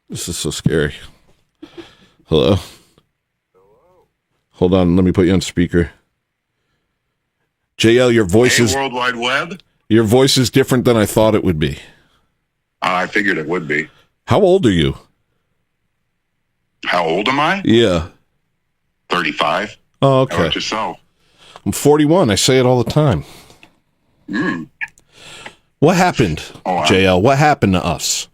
This is so scary. Hello? Hold on, let me put you on speaker. JL, your voice is World Wide Web. Your voice is different than I thought it would be. I figured it would be. How old are you? How old am I? Yeah. 35. Oh, okay. How about yourself? I'm 41. I say it all the time. What happened, JL? What happened to us?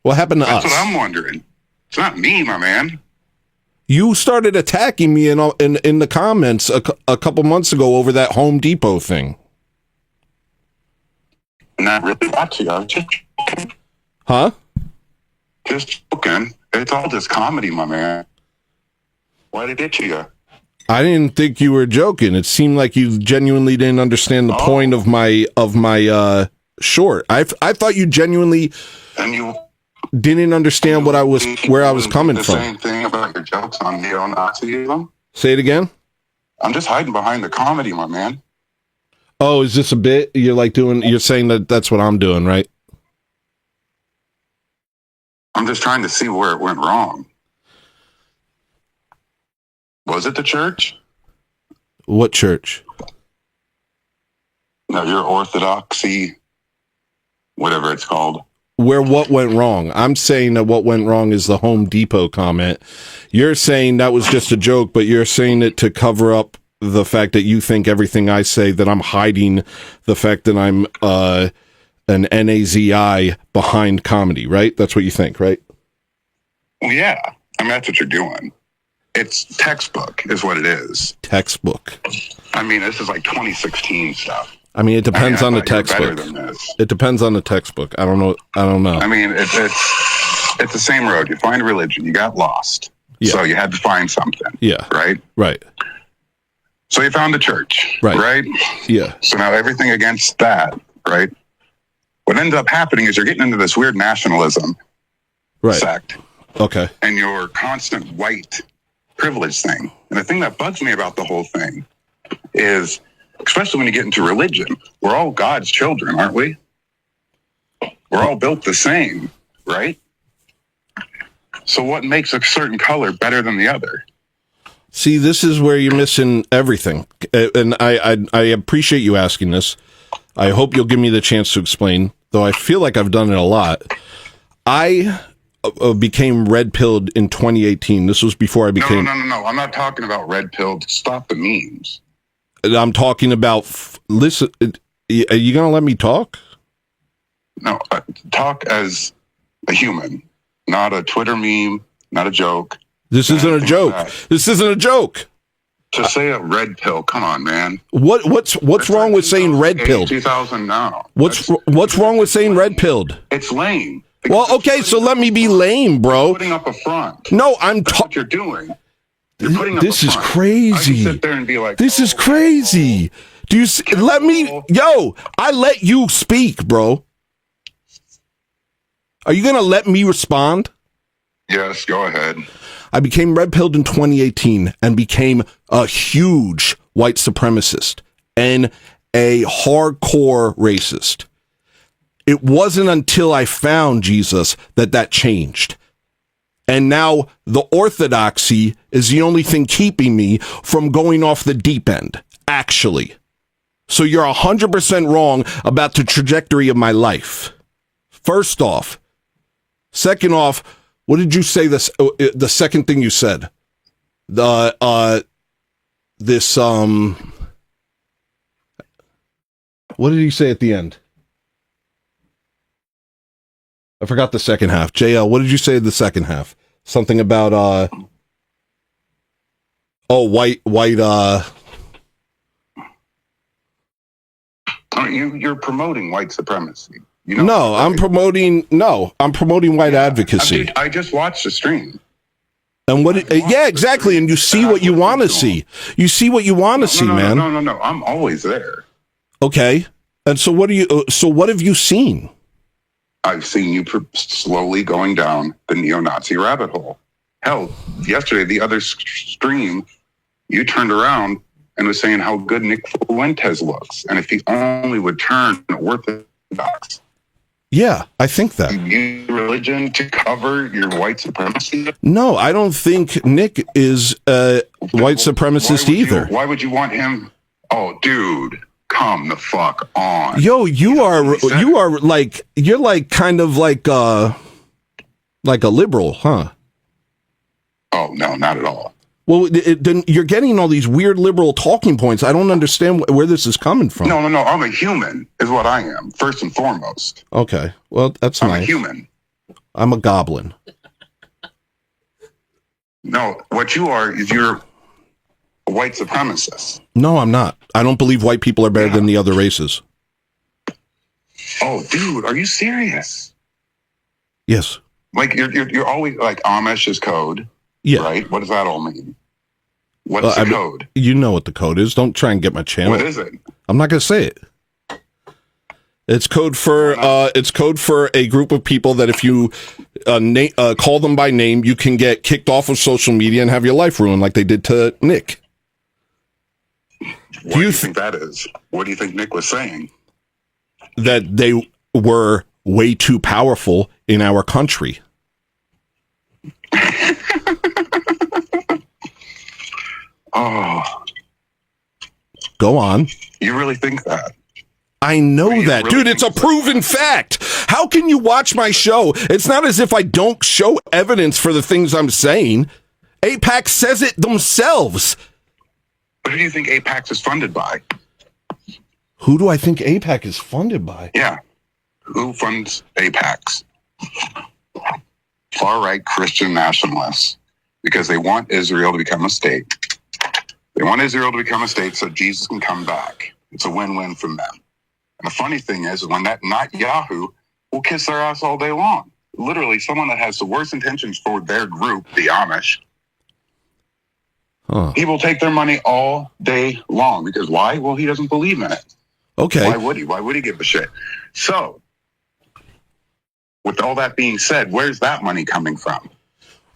What happened to us? That's what I'm wondering. It's not me, my man. You started attacking me in the comments a couple months ago over that Home Depot thing. Not really got you. I was just Huh? Just joking. It's all just comedy, my man. Why did it get you? I didn't think you were joking. It seemed like you genuinely didn't understand the point of my short. I thought you genuinely didn't understand where I was coming from. The same thing about your jokes on neo-Nazism. Say it again. I'm just hiding behind the comedy, my man. Oh, is this a bit? You're saying that's what I'm doing, right? I'm just trying to see where it went wrong. Was it the church? What church? No, your Orthodoxy, whatever it's called. Where what went wrong? I'm saying that what went wrong is the Home Depot comment. You're saying that was just a joke, but you're saying it to cover up the fact that you think everything I say, that I'm hiding the fact that I'm an NAZI behind comedy, right? That's what you think, right? Well, yeah. I mean, that's what you're doing. It's textbook is what it is. Textbook. I mean, this is like 2016 stuff. I mean, it depends on the textbook. It depends on the textbook. I don't know. I mean, it's the same road. You find religion. You got lost. Yeah. So you had to find something. Yeah. Right? Right. So you found the church. Right. Right? Yeah. So now everything against that, right? What ends up happening is you're getting into this weird nationalism sect. Okay. And your constant white privilege thing. And the thing that bugs me about the whole thing is, especially when you get into religion, we're all God's children, aren't we? We're all built the same, right? So what makes a certain color better than the other? See, this is where you're missing everything. And I appreciate you asking this. I hope you'll give me the chance to explain, though I feel like I've done it a lot. I became red-pilled in 2018. This was before I became... No. I'm not talking about red-pilled. Stop the memes. I'm talking about... Listen, are you going to let me talk? No, talk as a human, not a Twitter meme, not a joke. This isn't a joke. This isn't a joke. To say a red pill, come on, man. What's wrong with saying red pilled? 2000 now. What's wrong with saying red pilled? It's lame. Well, okay, so let me be lame, bro. Putting up a front. No, That's what you're doing. You're putting up this a is front. crazy. I can sit there and be like, this is crazy. Do you let me? Yo, I let you speak, bro. Are you gonna let me respond? Yes, go ahead. I became red-pilled in 2018 and became a huge white supremacist and a hardcore racist. It wasn't until I found Jesus that changed. And now the orthodoxy is the only thing keeping me from going off the deep end, actually. So you're 100% wrong about the trajectory of my life. First off. Second off, what did you say the second thing you said? What did he say at the end? I forgot the second half. JL, what did you say the second half? Something about white You're promoting white supremacy. You know, no, right? I'm promoting white advocacy. I just watched the stream. And what? Yeah, exactly. And you see what you want to see. You see what you want to see, man. No. I'm always there. Okay. And so what do you? So what have you seen? I've seen you slowly going down the neo-Nazi rabbit hole. Hell, yesterday, the other stream, you turned around and was saying how good Nick Fuentes looks, and if he only would turn Orthodox. Yeah, I think that. You use religion to cover your white supremacy? No, I don't think Nick is a white supremacist either. Why would you want him? Oh, dude, come the fuck on. Yo, you're like kind of like a liberal, huh? Oh, no, not at all. Well, then you're getting all these weird liberal talking points. I don't understand where this is coming from. No. I'm a human, is what I am, first and foremost. Okay, well, that's I'm nice. I'm a human. I'm a goblin. No, what you are is you're a white supremacist. No, I'm not. I don't believe white people are better than the other races. Oh, dude, are you serious? Yes. Like you're always like Amish is code. Yeah. Right? What does that all mean? What's the code? You know what the code is. Don't try and get my channel. What is it? I'm not going to say it. It's code for a group of people that if you call them by name, you can get kicked off of social media and have your life ruined like they did to Nick. What do you think that is? What do you think Nick was saying? That they were way too powerful in our country. Oh. Go on. You really think that? I know that. Really dude, it's a proven fact. How can you watch my show? It's not as if I don't show evidence for the things I'm saying. AIPAC says it themselves. Who do you think AIPAC is funded by? Who do I think AIPAC is funded by? Yeah. Who funds AIPACs? Far-right Christian nationalists. Because they want Israel to become a state. They want Israel to become a state so Jesus can come back. It's a win-win from them. And the funny thing is, when that not Yahoo will kiss their ass all day long. Literally, someone that has the worst intentions for their group, the Amish, he will take their money all day long. Because why? Well, he doesn't believe in it. Okay. Why would he? Why would he give a shit? So, with all that being said, where's that money coming from?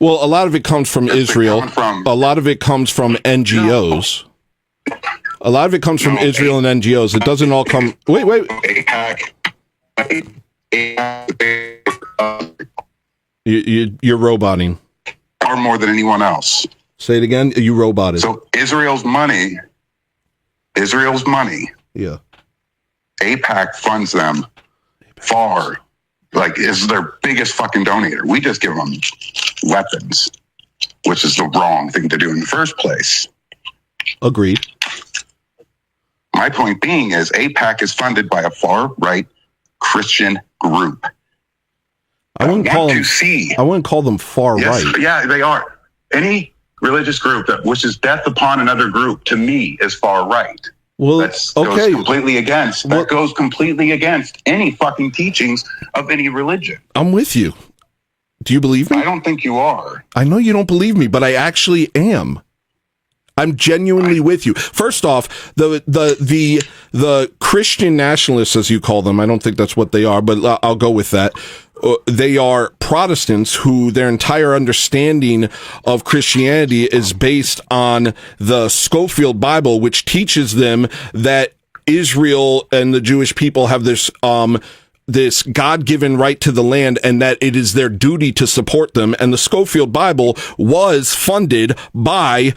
Well, a lot of it comes from Israel. A lot of it comes from NGOs. A lot of it comes from Israel and NGOs. It doesn't all come... Wait. You're roboting. Or more than anyone else. Say it again. You roboted. So Israel's money... Yeah. AIPAC funds them far... Like, is their biggest fucking donator. We just give them weapons, which is the wrong thing to do in the first place. Agreed. My point being is AIPAC is funded by a far-right Christian group. I wouldn't call them far-right. Yeah, they are. Any religious group that wishes death upon another group, to me, is far-right. Well, goes completely against any fucking teachings of any religion. I'm with you. Do you believe me? I don't think you are. I know you don't believe me, but I actually am. I'm genuinely with you. First off, the Christian nationalists, as you call them, I don't think that's what they are, but I'll go with that. They are Protestants who their entire understanding of Christianity is based on the Scofield Bible, which teaches them that Israel and the Jewish people have this God-given right to the land and that it is their duty to support them. And the Scofield Bible was funded by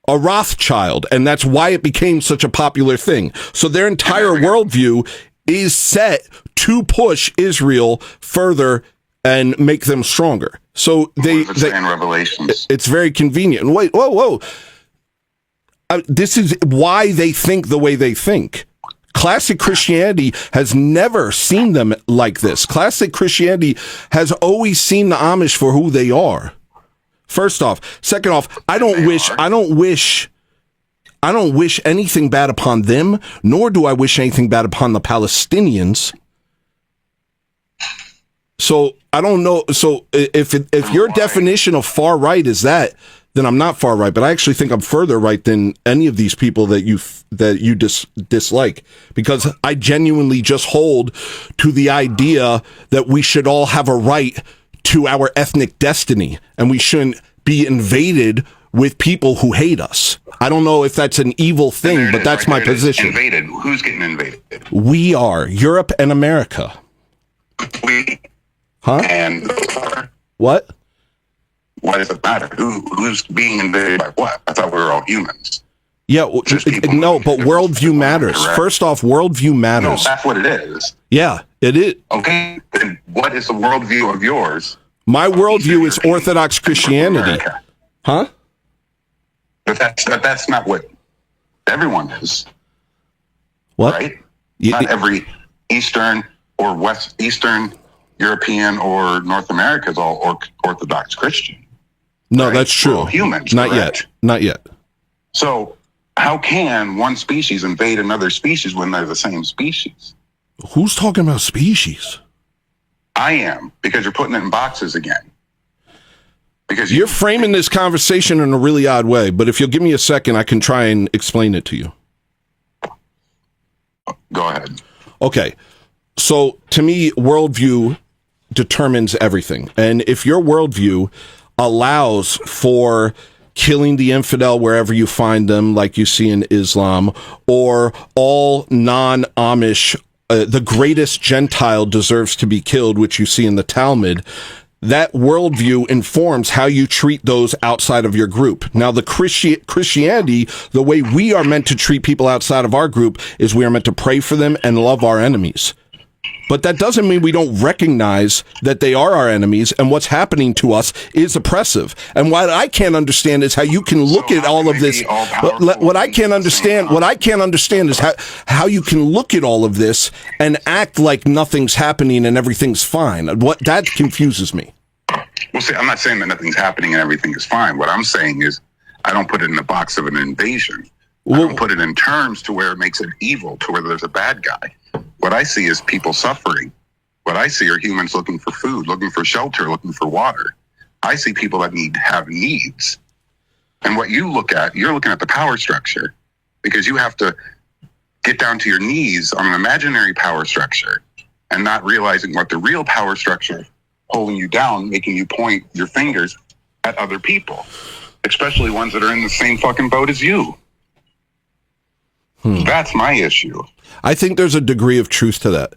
a Rothschild, and that's why it became such a popular thing. So their entire worldview is set to push Israel further and make them stronger. So they Revelations. It's very convenient. Wait, whoa. This is why they think the way they think. Classic Christianity has never seen them like this. Classic Christianity has always seen the Amish for who they are. First off. Second off, I don't wish anything bad upon them, nor do I wish anything bad upon the Palestinians. So I don't know. So if your definition of far right is that, then I'm not far right. But I actually think I'm further right than any of these people that you dislike, because I genuinely just hold to the idea that we should all have a right to our ethnic destiny, and we shouldn't be invaded with people who hate us. I don't know if that's an evil thing, but that's my position. Invaded? Who's getting invaded? We are. Europe and America. We Huh? and What? why does it matter? Who's being invaded by what? I thought we were all humans. Yeah, Just people no, moving but different worldview places, matters. correct? First off, worldview No, matters. that's what it is. Yeah, it is. Okay, then what is the worldview of yours? My worldview is Orthodox Christianity. America? Huh? But that's not what everyone is, What? right? You- Not every Eastern or West Eastern European or North America is all Orthodox Christian. No, right? that's true. We're all humans, Not correct? yet. Not yet. So how can one species invade another species when they're the same species? Who's talking about species? I am, because you're putting it in boxes again. Because You're framing this conversation in a really odd way, but if you'll give me a second, I can try and explain it to you. Go ahead. Okay. So to me, worldview determines everything. And if your worldview allows for killing the infidel wherever you find them, like you see in Islam, or all non-Amish, the greatest Gentile deserves to be killed, which you see in the Talmud, that worldview informs how you treat those outside of your group. Now, the Christianity, the way we are meant to treat people outside of our group is we are meant to pray for them and love our enemies. But that doesn't mean we don't recognize that they are our enemies and what's happening to us is oppressive. And what I can't understand is how you can look at all of this. What I can't understand is how you can look at all of this and act like nothing's happening and everything's fine. That confuses me. Well, see, I'm not saying that nothing's happening and everything is fine. What I'm saying is I don't put it in the box of an invasion. I don't put it in terms to where it makes it evil, to where there's a bad guy. What I see is people suffering. What I see are humans looking for food, looking for shelter, looking for water. I see people that have needs. And what you look at, you're looking at the power structure, because you have to get down to your knees on an imaginary power structure and not realizing what the real power structure holding you down, making you point your fingers at other people, especially ones that are in the same fucking boat as you. That's my issue. I think there's a degree of truth to that,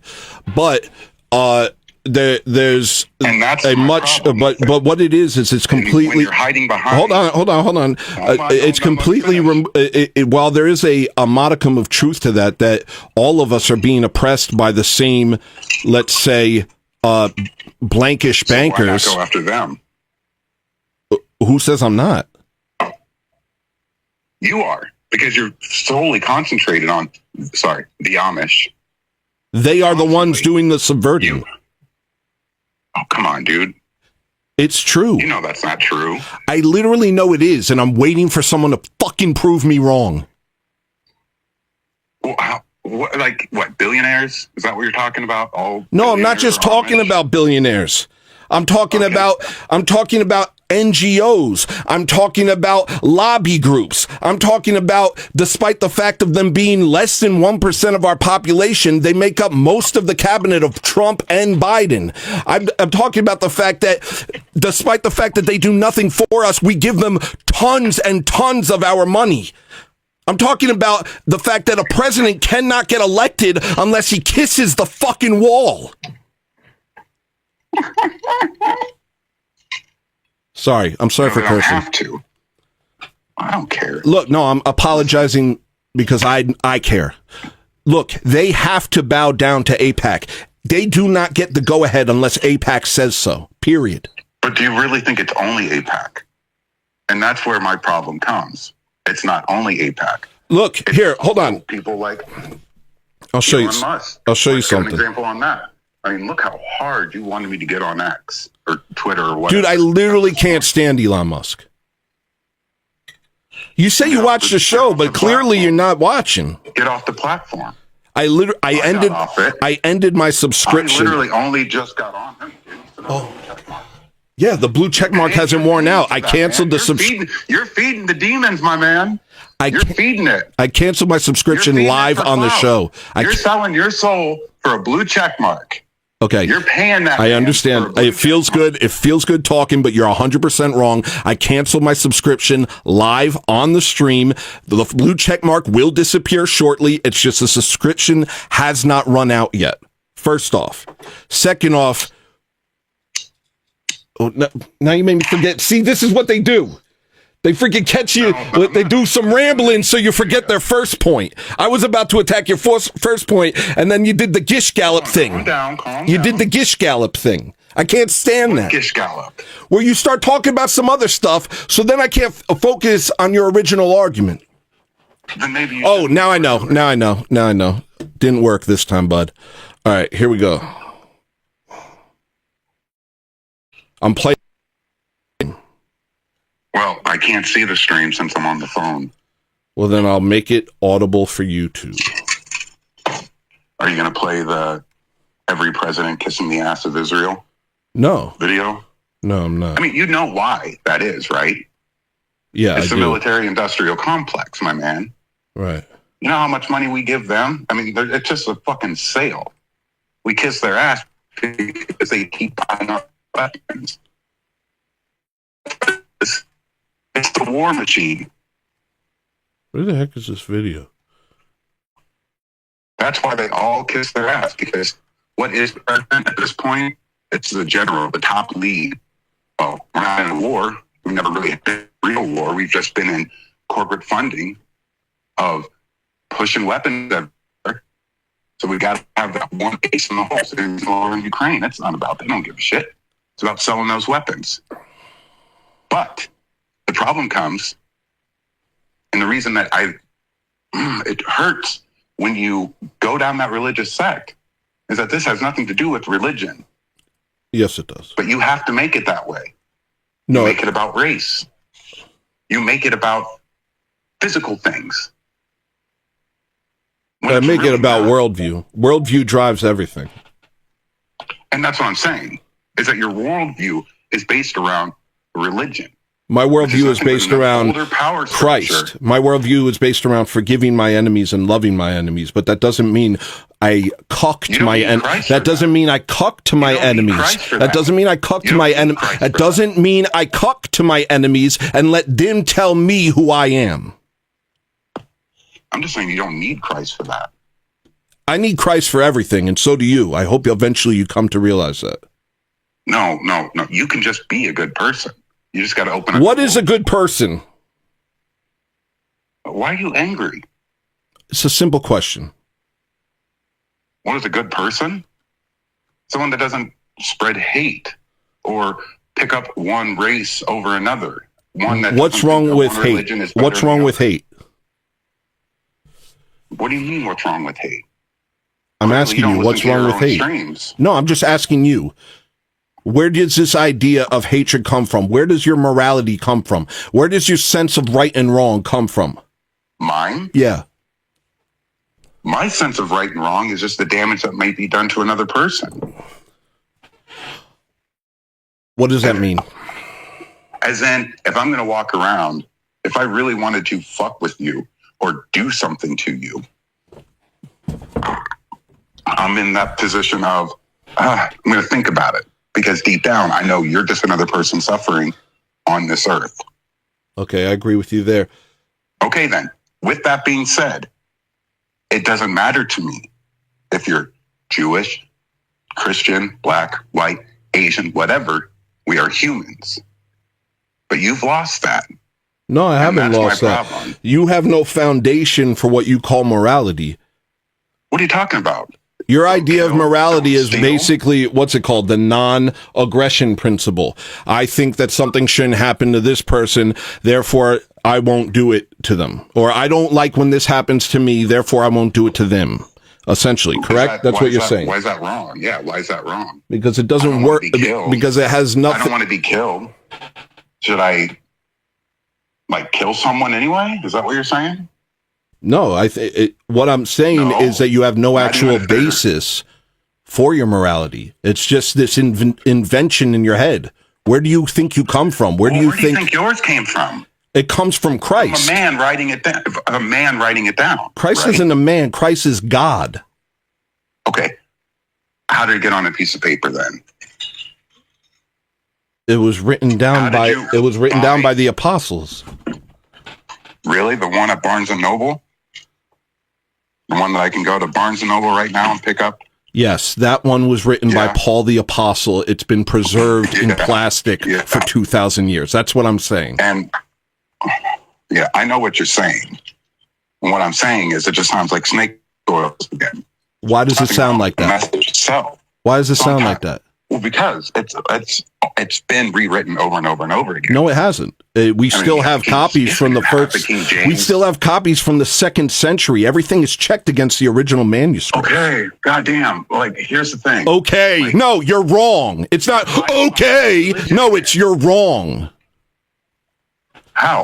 but there's and that's a much, but what it is it's completely. When you're hiding behind. Hold on. It's completely. While there is a modicum of truth to that all of us are being oppressed by the same, let's say, blankish bankers. So why not go after them? Who says I'm not? You are. Because you're solely concentrated on, the Amish. They are the ones doing the subverting. Oh, come on, dude. It's true. You know that's not true. I literally know it is, and I'm waiting for someone to fucking prove me wrong. Well, what, billionaires? Is that what you're talking about? No, I'm not just talking about billionaires. I'm talking about NGOs. I'm talking about lobby groups. I'm talking about, despite the fact of them being less than 1% of our population, they make up most of the cabinet of Trump and Biden. I'm talking about the fact that, despite the fact that they do nothing for us, we give them tons and tons of our money. I'm talking about the fact that a president cannot get elected unless he kisses the fucking wall. Sorry, I'm sorry for cursing. I have to. I don't care. Look, no, I'm apologizing because I care. Look, they have to bow down to AIPAC. They do not get the go-ahead unless AIPAC says so, period. But do you really think it's only AIPAC? And that's where my problem comes. It's not only AIPAC. Look, here, hold on. People like I'll show you. I'll show you something. An example on that. I mean, look how hard you wanted me to get on X or Twitter or whatever. Dude, I literally can't stand Elon Musk. You say you watch the show, but clearly you're not watching. Get off the platform. I ended my subscription. I literally only just got on. Yeah, the blue check mark hasn't worn out. I canceled the subscription. You're feeding the demons, my man. You're feeding it. I canceled my subscription live on the show. You're selling your soul for a blue check mark. Okay. You're paying that. I understand. It feels good. It feels good talking, but you're 100% wrong. I canceled my subscription live on the stream. The blue check mark will disappear shortly. It's just the subscription has not run out yet. first off. Second off, oh, now you made me forget. See, this is what they do. They freaking catch you. They do some rambling so you forget their first point. I was about to attack your first point, and then you did the Gish Gallop thing. Calm down. You did the Gish Gallop thing. I can't stand that. Gish Gallop. Where you start talking about some other stuff, so then I can't focus on your original argument. Then maybe now I know. Didn't work this time, bud. All right, here we go. I'm playing. Well, I can't see the stream since I'm on the phone. Well, then I'll make it audible for you too. Are you going to play the every president kissing the ass of Israel? No. Video? No, I'm not. I mean, you know why that is, right? Yeah, it's the military-industrial complex, my man. Right. You know how much money we give them? I mean, it's just a fucking sale. We kiss their ass because they keep buying our weapons. It's the war machine. Where the heck is this video? That's why they all kiss their ass, because what is the president at this point? It's the general, the top lead. Well, we're not in a war. We've never really had a real war. We've just been in corporate funding of pushing weapons everywhere. So we got to have that one base in the whole in the war in Ukraine. That's not about, they don't give a shit. It's about selling those weapons. But the problem comes, and the reason that it hurts when you go down that religious sect is that this has nothing to do with religion. Yes, it does. But you have to make it that way. No, you make it about race. You make it about physical things. I make it about worldview. Worldview drives everything. And that's what I'm saying, is that your worldview is based around religion. My worldview is based around Christ. My worldview is based around forgiving my enemies and loving my enemies, but that doesn't mean I cuck to my enemies. That doesn't mean I cuck to my enemies. That doesn't mean I cuck to my enemies. That doesn't mean I cuck to my enemies and let them tell me who I am. I'm just saying you don't need Christ for that. I need Christ for everything, and so do you. I hope eventually you come to realize that. No. You can just be a good person. You just got to open up. What is a good person? Why are you angry? It's a simple question. What is a good person? Someone that doesn't spread hate or pick up one race over another. One that What's wrong with hate? What's wrong with hate? What do you mean what's wrong with hate? I'm asking you, what's wrong with hate? Streams. No, I'm just asking you. Where does this idea of hatred come from? Where does your morality come from? Where does your sense of right and wrong come from? Mine? Yeah. My sense of right and wrong is just the damage that might be done to another person. What does that mean? As in, if I'm going to walk around, if I really wanted to fuck with you or do something to you, I'm in that position of, I'm going to think about it. Because deep down, I know you're just another person suffering on this earth. Okay, I agree with you there. Okay, then. With that being said, it doesn't matter to me if you're Jewish, Christian, black, white, Asian, whatever. We are humans. But you've lost that. No, I haven't lost that. You have no foundation for what you call morality. What are you talking about? Your idea of morality is basically, what's it called? The non-aggression principle. I think that something shouldn't happen to this person, therefore I won't do it to them. Or I don't like when this happens to me, therefore I won't do it to them. Essentially, correct? That's what you're saying. Why is that wrong? Yeah, why is that wrong? Because it doesn't work. Because it has nothing. I don't want to be killed. Should I, kill someone anyway? Is that what you're saying? No, what I'm saying is that you have no actual basis for your morality. It's just this invention in your head. Where do you think you come from? Where do you think yours came from? It comes from Christ. From a man writing it down. A man writing it down. Christ isn't a man. Christ is God. Okay. How did it get on a piece of paper then? It was written down by the apostles. Really? The one at Barnes and Noble? The one that I can go to Barnes and Noble right now and pick up Yes, that one was written by Paul the Apostle. It's been preserved in plastic for 2,000 years. That's what I'm saying. And yeah, I know what you're saying. And what I'm saying is it just sounds like snake oil again. Why does it sound like that? Message itself. Why does it sound like that? Well, because it's been rewritten over and over and over again. No, it hasn't. We still have copies from the first. We still have copies from the 2nd century. Everything is checked against the original manuscript. Okay, goddamn. Like, here's the thing. Okay, like, no, you're wrong. It's not okay. No, it's you're wrong. How?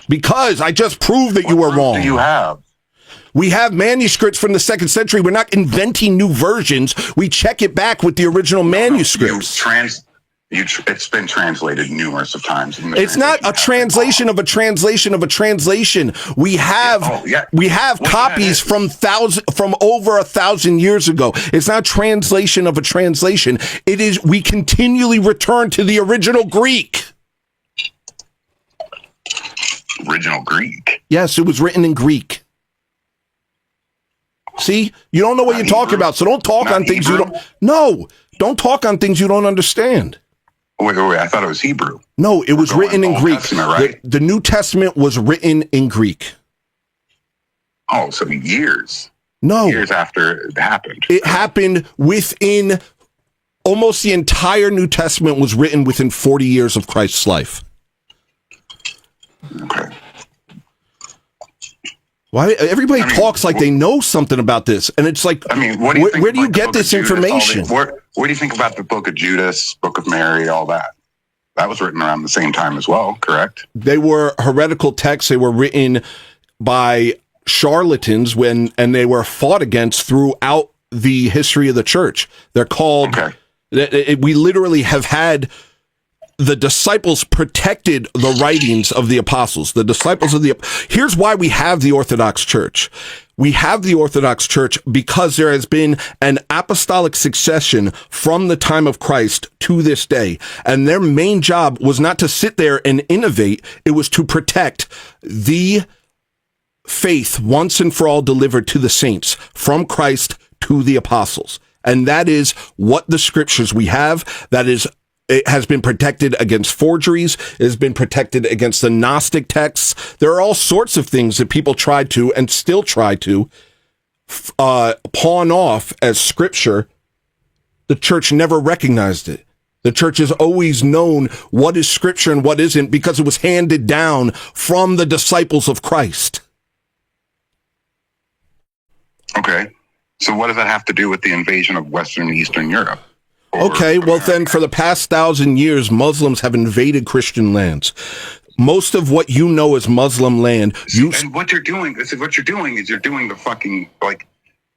Because I just proved that you were wrong. What do you have? We have manuscripts from the 2nd century. We're not inventing new versions. We check it back with the original manuscripts. It's been translated numerous of times. It's not a translation of a translation of a translation. We have copies from over 1,000 years ago. It's not translation of a translation. It is. We continually return to the original Greek. Original Greek. Yes, it was written in Greek. See, you don't know what you're talking about, so don't talk on things you don't. No, don't talk on things you don't understand. Wait, I thought it was Hebrew. No, it was written in Greek. Right? The New Testament was written in Greek. Oh, so years. No. Years after it happened. It happened within almost the entire New Testament was written within 40 years of Christ's life. Okay. Why everybody talks like they know something about this, and it's like, what do you think where do you get this information? What do you think about the Book of Judas, Book of Mary, all that? That was written around the same time as well, correct? They were heretical texts. They were written by charlatans and they were fought against throughout the history of the church. They're called. Okay. We literally have had. The disciples protected the writings of the apostles. Here's why we have the Orthodox Church. We have the Orthodox Church because there has been an apostolic succession from the time of Christ to this day. And their main job was not to sit there and innovate. It was to protect the faith once and for all delivered to the saints from Christ to the apostles. And that is what the scriptures we have. It has been protected against forgeries. It has been protected against the Gnostic texts. There are all sorts of things that people tried to and still try to pawn off as scripture. The church never recognized it. The church has always known what is scripture and what isn't because it was handed down from the disciples of Christ. Okay. So what does that have to do with the invasion of Western and Eastern Europe? Okay, well then, for the past 1,000 years, Muslims have invaded Christian lands. Most of what you know as Muslim land, and what you're doing is you're doing the fucking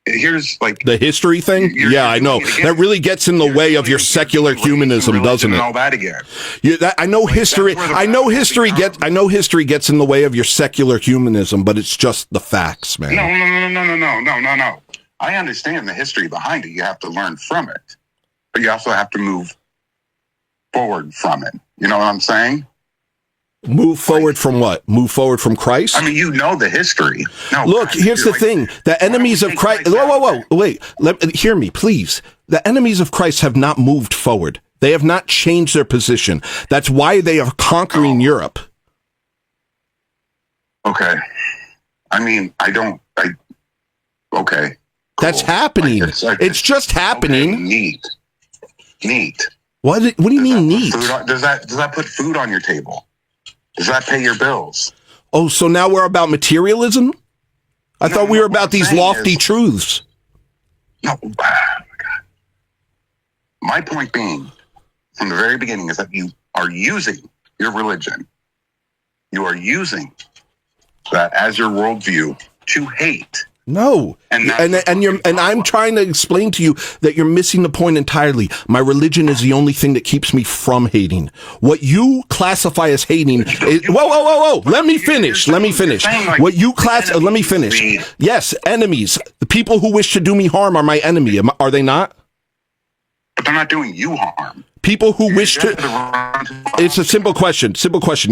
here's the history thing. Yeah, I know that really gets in the way of your secular humanism, doesn't it? And all that again. I know history. I know history gets in the way of your secular humanism, but it's just the facts, man. No. I understand the history behind it. You have to learn from it. But you also have to move forward from it. You know what I'm saying? Move forward from what? Move forward from Christ? I mean, you know the history. No, look, here's the thing. The enemies of Christ... Whoa. Wait. Hear me, please. The enemies of Christ have not moved forward. They have not changed their position. That's why they are conquering Europe. Okay. I mean, okay. Cool. That's happening. It's just happening. Okay, neat. What do you mean neat? Does that put food on your table? Does that pay your bills? Oh, so now we're about materialism? I thought we were about these lofty truths. No. Oh my God. My point being, from the very beginning, is that you are using your religion. You are using that as your worldview to hate. No, and I'm trying to explain to you that you're missing the point entirely. My religion is the only thing that keeps me from hating. What you classify as hating is, whoa. Let me finish. What you let me finish. Yes, enemies. The people who wish to do me harm are my enemy. Are they not? But they're not doing you harm. People who wish to. It's a simple question.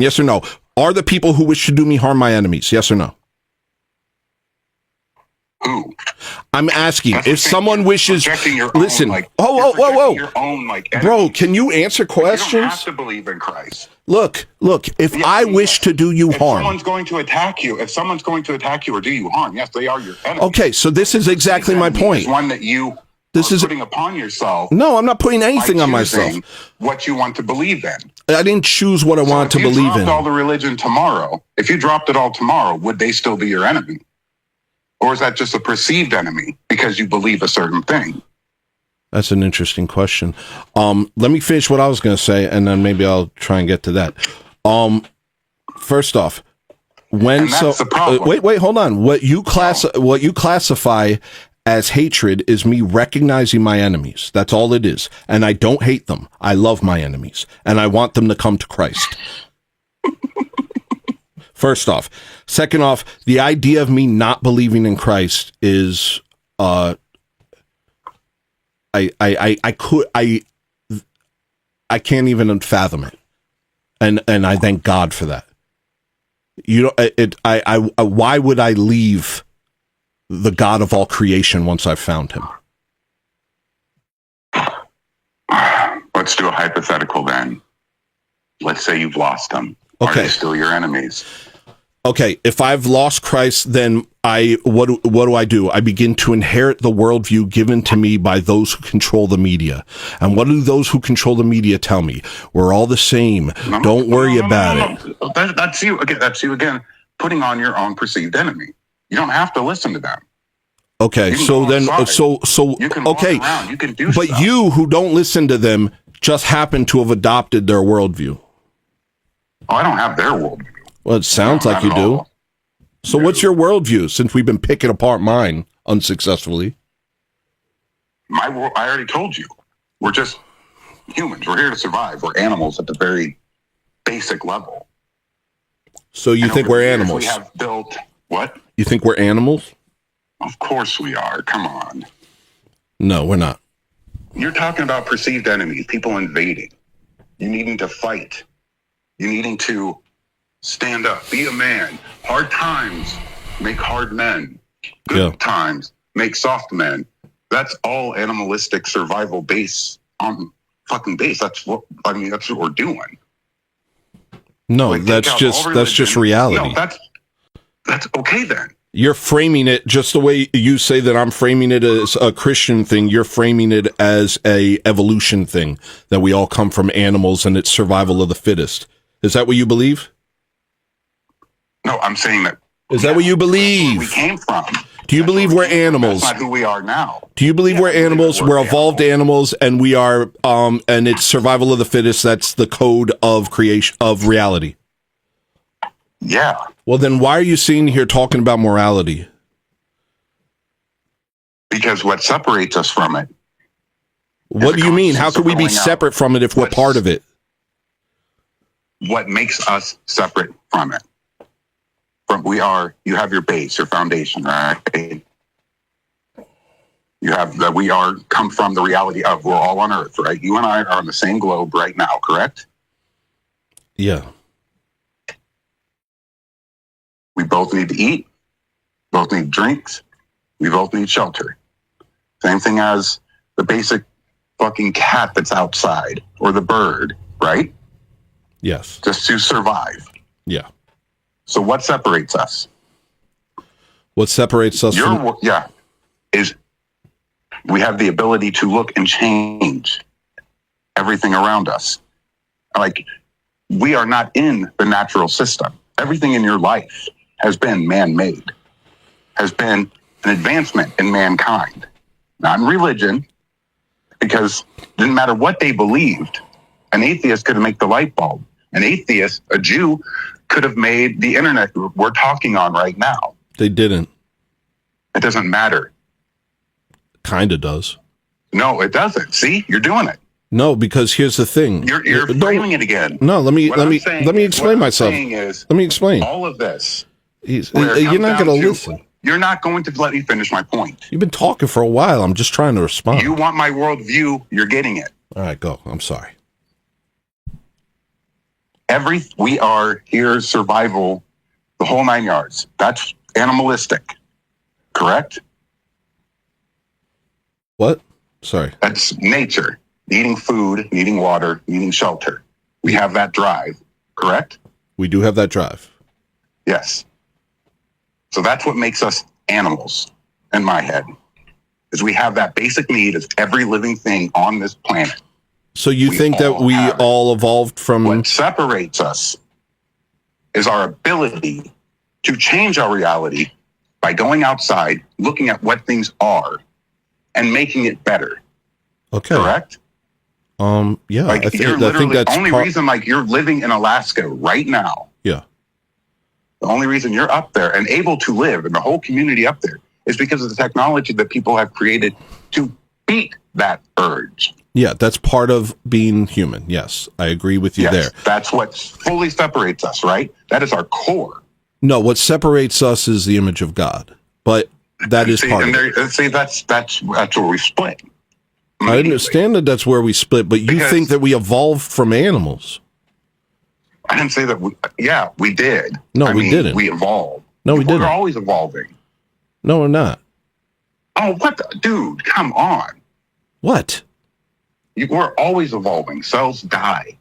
Yes or no? Are the people who wish to do me harm my enemies? Yes or no? Who? I'm asking That's if someone wishes. Listen. Your own, like, bro, can you answer questions? You don't have to believe in Christ. Look. If I wish to do you harm, if someone's going to attack you or do you harm, yes, they are your enemy. Okay, so this is exactly my point. Is one that you are putting upon yourself. No, I'm not putting anything on myself. What you want to believe in. I didn't choose what I wanted to believe in. If you dropped all the religion tomorrow, would they still be your enemy? Or is that just a perceived enemy because you believe a certain thing? That's an interesting question. Let me finish what I was going to say, and then maybe I'll try and get to that. First off, wait, hold on. What you classify as hatred is me recognizing my enemies. That's all it is. And I don't hate them. I love my enemies, and I want them to come to Christ. First off. Second off, the idea of me not believing in Christ is, I can't even fathom it. And I thank God for that. Why would I leave the God of all creation once I've found him? Let's do a hypothetical then. Let's say you've lost them. Okay. Are they still your enemies? Okay, if I've lost Christ, then what do? I begin to inherit the worldview given to me by those who control the media. And what do those who control the media tell me? We're all the same. Don't worry about it. That's you again. That's you again. Putting on your own perceived enemy. You don't have to listen to them. Okay, so then, so you can okay, walk around, you can do but stuff. You who don't listen to them just happen to have adopted their worldview. Oh, I don't have their worldview. Well, it sounds like you do. So what's your worldview, since we've been picking apart mine unsuccessfully? I already told you. We're just humans. We're here to survive. We're animals at the very basic level. So you think we're animals? We have built what? You think we're animals? Of course we are. Come on. No, we're not. You're talking about perceived enemies, people invading. You needing to fight. You needing to stand up, be a man. Hard times make hard men. Good times make soft men. That's all animalistic survival base on fucking base. That's what we're doing. No, like, that's just reality. No, that's okay then. You're framing it just the way you say that I'm framing it as a Christian thing. You're framing it as a evolution thing, that we all come from animals and it's survival of the fittest. Is that what you believe? No, I'm saying that. Is that what you believe? Where we came from. Do you believe we're animals? That's not who we are now. Do you believe we're animals? We're evolved animals, and we are, and it's survival of the fittest. That's the code of creation, of reality. Yeah. Well, then why are you sitting here talking about morality? Because what separates us from it. What do you mean? How could we be separate from it if we're part of it? What makes us separate from it? You have your base, your foundation, right? You have that come from the reality of we're all on Earth, right? You and I are on the same globe right now, correct? Yeah. We both need to eat, both need drinks, we both need shelter. Same thing as the basic fucking cat that's outside or the bird, right? Yes. Just to survive. Yeah. So what separates us? What separates us is we have the ability to look and change everything around us. Like, we are not in the natural system. Everything in your life has been man-made, has been an advancement in mankind, not in religion, because it didn't matter what they believed. An atheist could make the light bulb. An atheist, a Jew, could have made the internet we're talking on right now. They didn't. It doesn't matter. Kind of does. No, it doesn't. See, you're doing it. No, because here's the thing. You're framing it again. No, let me explain myself. Let me explain. All of this. You're not going to listen. You're not going to let me finish my point. You've been talking for a while. I'm just trying to respond. You want my worldview. You're getting it. All right, go. I'm sorry. We are here, survival, the whole 9 yards. That's animalistic, correct? What? Sorry. That's nature. Needing food, needing water, needing shelter. We have that drive, correct? We do have that drive. Yes. So that's what makes us animals, in my head, is we have that basic need as every living thing on this planet. So you think that we all evolved from... What separates us is our ability to change our reality by going outside, looking at what things are, and making it better. Okay. Correct? Yeah. Like, I think that's the only reason, like, you're living in Alaska right now. Yeah. The only reason you're up there and able to live in the whole community up there is because of the technology that people have created to beat that urge. Yeah, that's part of being human. Yes, I agree with you there. That's what fully separates us, right? That is our core. No, what separates us is the image of God. But that is part of it. See, that's where we split. I understand that that's where we split, but you think that we evolved from animals. I didn't say that. We did. No, we didn't. We evolved. No, we didn't. We're always evolving. No, we're not. Oh, what the? Dude, come on. What? We're always evolving. Cells die.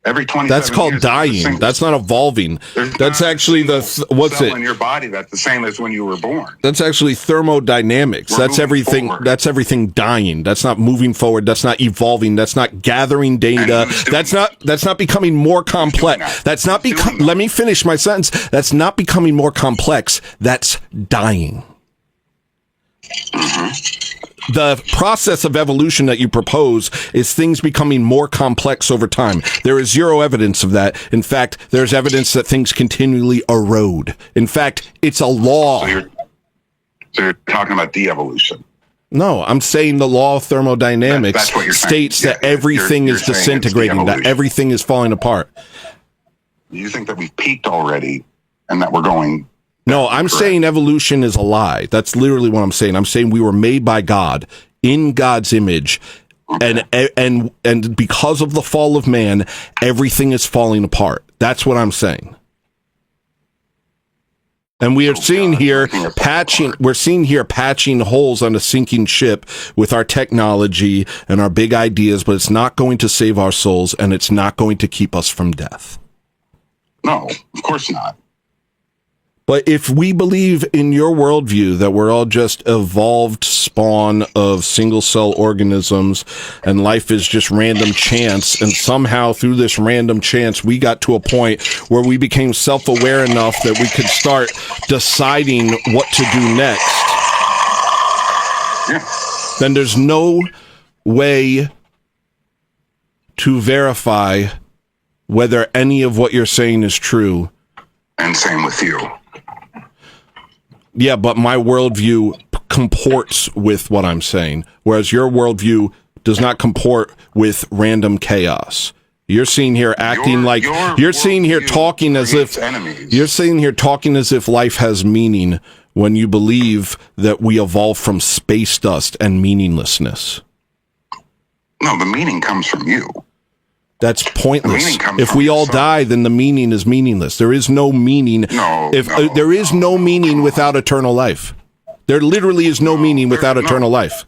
Every 27 That's called years, dying. That's not evolving. That's actually what's cell it? in your body that's the same as when you were born. That's actually thermodynamics. That's everything. Forward. That's everything dying. That's not moving forward. That's not evolving. That's not gathering data. That's not becoming more complex. That's not become. Let me finish my sentence. That's not becoming more complex. That's dying. Mm-hmm. The process of evolution that you propose is things becoming more complex over time. There is zero evidence of that. In fact, there's evidence that things continually erode. In fact, it's a law. So you're talking about de-evolution. No, I'm saying the law of thermodynamics states that everything is disintegrating, that everything is falling apart. You think that we've peaked already and that we're going... No, I'm saying evolution is a lie. That's literally what I'm saying. I'm saying we were made by God in God's image, and because of the fall of man, everything is falling apart. That's what I'm saying. And we are seeing here patching holes on a sinking ship with our technology and our big ideas, but it's not going to save our souls, and it's not going to keep us from death. No, of course not. But if we believe in your worldview that we're all just evolved spawn of single-cell organisms and life is just random chance, and somehow through this random chance we got to a point where we became self-aware enough that we could start deciding what to do next, then there's no way to verify whether any of what you're saying is true. And same with you. Yeah, but my worldview comports with what I'm saying, whereas your worldview does not comport with random chaos. You're sitting here acting you're sitting here talking as if life has meaning when you believe that we evolved from space dust and meaninglessness. No, the meaning comes from you. That's pointless. If we all die, then the meaning is meaningless. There is no meaning. There is no meaning without eternal life. There literally is no meaning without eternal life.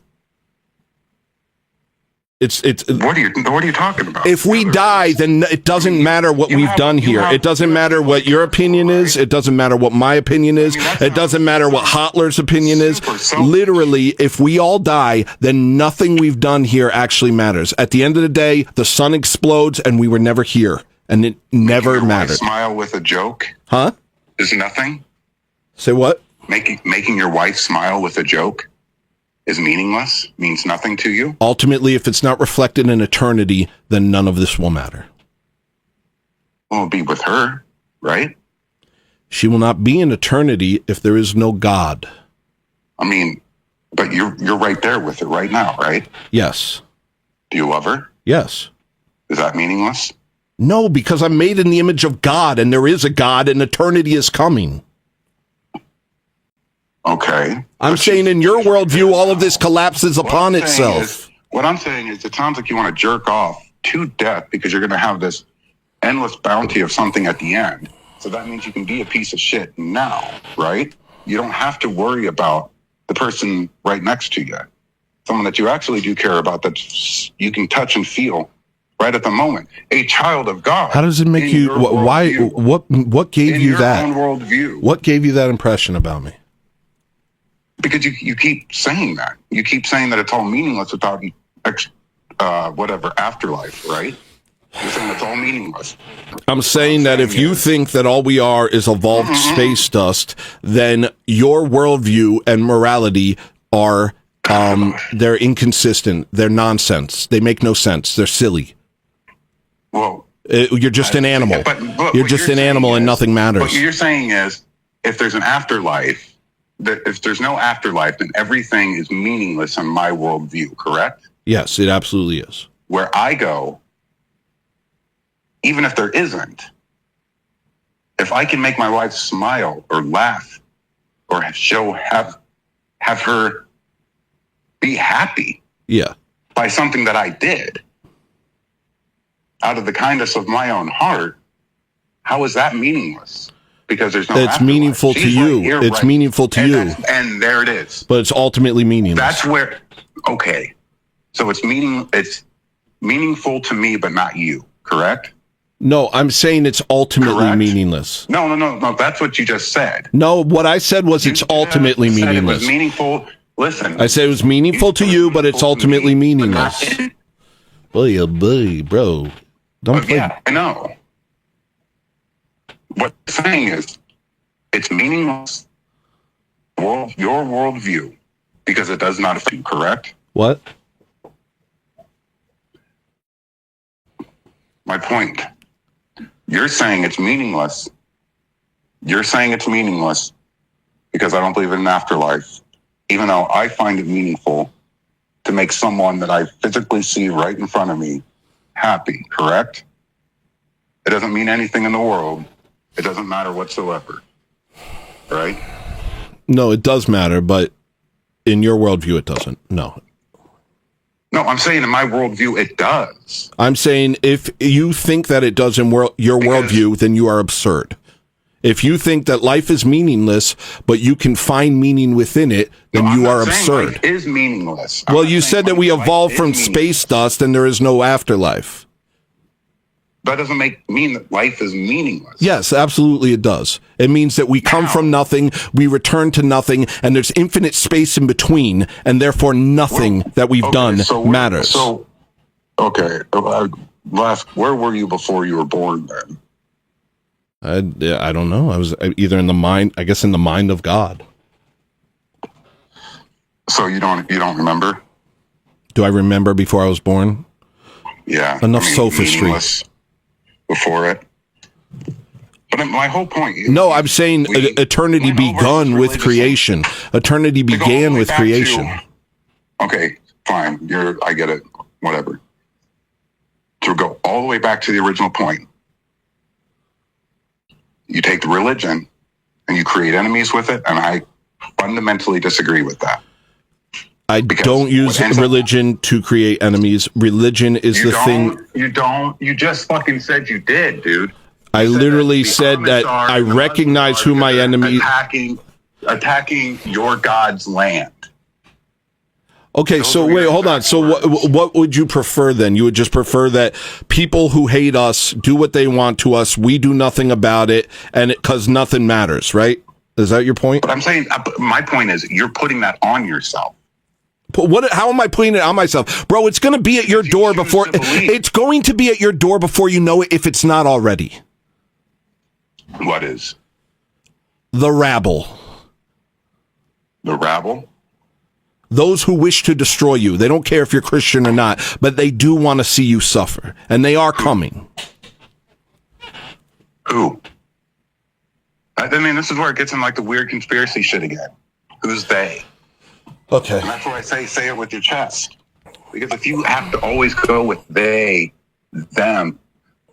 What are you talking about? If we die, then it doesn't matter what we've done here. It doesn't matter what your opinion is. It doesn't matter what my opinion is. It doesn't matter what Hotler's opinion is. Literally, if we all die, then nothing we've done here actually matters. At the end of the day, the sun explodes and we were never here. And it never mattered. Smile with a joke? Huh? Is nothing? Say what? Making your wife smile with a joke is meaningless, means nothing to you? Ultimately, if it's not reflected in eternity, then none of this will matter. Well, it'll be with her, right? She will not be in eternity if there is no God. I mean, but you're right there with her right now, right? Yes. Do you love her? Yes. Is that meaningless? No, because I'm made in the image of God, and there is a God, and eternity is coming. Okay. I'm saying in your worldview, all of this collapses upon itself. What I'm saying is it sounds like you want to jerk off to death because you're going to have this endless bounty of something at the end. So that means you can be a piece of shit now, right? You don't have to worry about the person right next to you. someone that you actually do care about, that you can touch and feel right at the moment. A child of God. How does it make you? Why? What gave you that? In your own worldview. What gave you that impression about me? Because you keep saying that. You keep saying that it's all meaningless without whatever afterlife, right? You're saying it's all meaningless. I'm saying that if you think that all we are is evolved space dust, then your worldview and morality are they're inconsistent. They're nonsense. They make no sense. They're silly. Well, you're just an animal. But you're just an animal, and nothing matters. What you're saying is, if there's an afterlife, that if there's no afterlife, then everything is meaningless in my worldview. Correct? Yes, it absolutely is. Where I go, even if there isn't, if I can make my wife smile or laugh or have her be happy, by something that I did out of the kindness of my own heart, how is that meaningless? Because there's no. It's meaningful to you. It's meaningful to you, and there it is. But it's ultimately meaningless. That's where. Okay, so it's meaningful to me, but not you. Correct? No, I'm saying it's ultimately meaningless. No. That's what you just said. No, what I said was it's ultimately meaningless. It was meaningful. Listen, I said it was meaningful to you, but it's ultimately meaningless. Boy, bro. Don't play. Yeah, I know. What I'm saying is, it's meaningless. Your worldview, because it does not affect you. Correct? What? My point. You're saying it's meaningless. You're saying it's meaningless because I don't believe in an afterlife, even though I find it meaningful to make someone that I physically see right in front of me happy, correct? It doesn't mean anything in the world. It doesn't matter whatsoever, right? No, it does matter, but in your worldview, it doesn't. No, I'm saying in my worldview, it does. I'm saying if you think that it does in your worldview, then you are absurd. If you think that life is meaningless, but you can find meaning within it, then you are absurd. Life is meaningless. Well, you said that we evolved from space dust and there is no afterlife. That doesn't mean that life is meaningless. Yes, absolutely it does. It means that we come from nothing, we return to nothing, and there's infinite space in between, and therefore nothing that we've done matters. Where were you before you were born then? I don't know. I was either in the mind of God. So you don't remember? Do I remember before I was born? Yeah. Enough sophistry. Before it. But my whole point is... No, I'm saying eternity begun with creation. Eternity began with creation. Okay, fine. I get it. Whatever. To go all the way back to the original point. You take the religion and you create enemies with it, and I fundamentally disagree with that. I don't use religion to create enemies. Religion is the thing. You just fucking said you did, dude. I literally said that I recognize who my enemy... Attacking your God's land. Okay, so wait, hold on. So what would you prefer then? You would just prefer that people who hate us do what they want to us, we do nothing about it, and because nothing matters, right? Is that your point? But I'm saying, my point is, you're putting that on yourself. How am I putting it on myself? Bro, it's going to be at your door before... It's going to be at your door before you know it, if it's not already. What is? The rabble. The rabble? Those who wish to destroy you. They don't care if you're Christian or not, but they do want to see you suffer. And they are coming. Who? I mean, this is where it gets in like the weird conspiracy shit again. Who's they? Okay. And that's why I say it with your chest. Because if you have to always go with they, them,